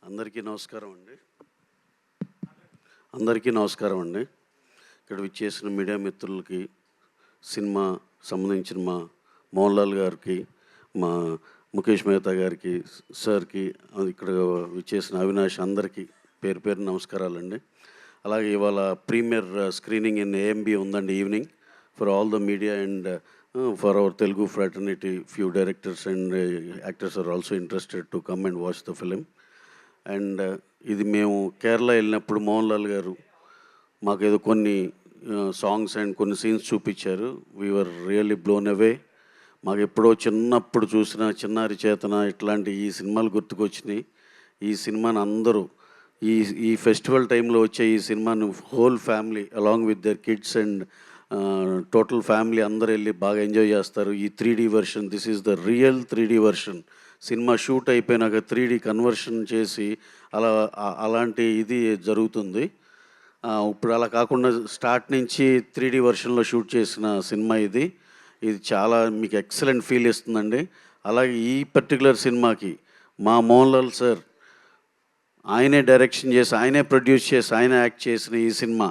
అందరికీ నమస్కారం అండి. అందరికీ నమస్కారం అండి. ఇక్కడ విచ్చేసిన మీడియా మిత్రులకి, సినిమా సంబంధించిన మా మోహన్ లాల్ గారికి, మా ముఖేష్ మెహతా గారికి, సార్కి, ఇక్కడ విచ్చేసిన అవినాష్ అందరికీ పేరు పేరు నమస్కారాలండి. అలాగే ఇవాళ ప్రీమియర్ స్క్రీనింగ్ ఇన్ ఏఎంబి ఉందండి evening for all the media and for our Telugu fraternity. Few directors and actors are also interested to come and watch the film. And ఇది మేము కేరళ వెళ్ళినప్పుడు మోహన్ లాల్ గారు మాకేదో కొన్ని సాంగ్స్ అండ్ కొన్ని సీన్స్ చూపించారు. We're really blown away. మాకు ఎప్పుడో చిన్నప్పుడు చూసిన చిన్నారి చేతన ఇట్లాంటి ఈ సినిమాలు గుర్తుకొచ్చినాయి. ఈ సినిమాని అందరూ ఈ ఈ ఫెస్టివల్ టైంలో వచ్చే ఈ సినిమాను whole family along with their kids and total family అందరూ వెళ్ళి బాగా ఎంజాయ్ చేస్తారు. ఈ 3D version, this is the real 3D version. Cinema shoot అయిపోయినాక 3D కన్వర్షన్ చేసి అలాంటి ఇది జరుగుతుంది. ఇప్పుడు అలా కాకుండా స్టార్ట్ నుంచి 3D వెర్షన్లో షూట్ చేసిన సినిమా ఇది. ఇది చాలా మీకు ఎక్సలెంట్ ఫీల్ ఇస్తుందండి. అలాగే ఈ పర్టికులర్ సినిమాకి మా మోహన్ లాల్ సార్ ఆయనే డైరెక్షన్ చేసి, ఆయనే ప్రొడ్యూస్ చేసి, ఆయన యాక్ట్ చేసిన ఈ సినిమా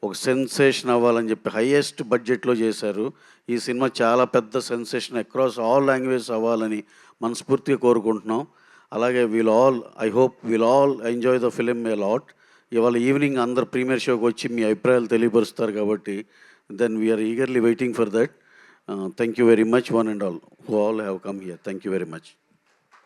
ఒక సెన్సేషన్ అవ్వాలని చెప్పి హయ్యెస్ట్ బడ్జెట్లో చేశారు. ఈ సినిమా చాలా పెద్ద సెన్సేషన్ అక్రాస్ ఆల్ లాంగ్వేజ్ అవ్వాలని మనస్ఫూర్తిగా కోరుకుంటున్నాం. అలాగే I hope will all enjoy the film a lot. ఇవాళ ఈవినింగ్ అందరు ప్రీమియర్ షోకి వచ్చి మీ అభిప్రాయాలు తెలియపరుస్తారు కాబట్టి then we're eagerly waiting for that. Thank you very much one and all who all have come here. Thank you very much.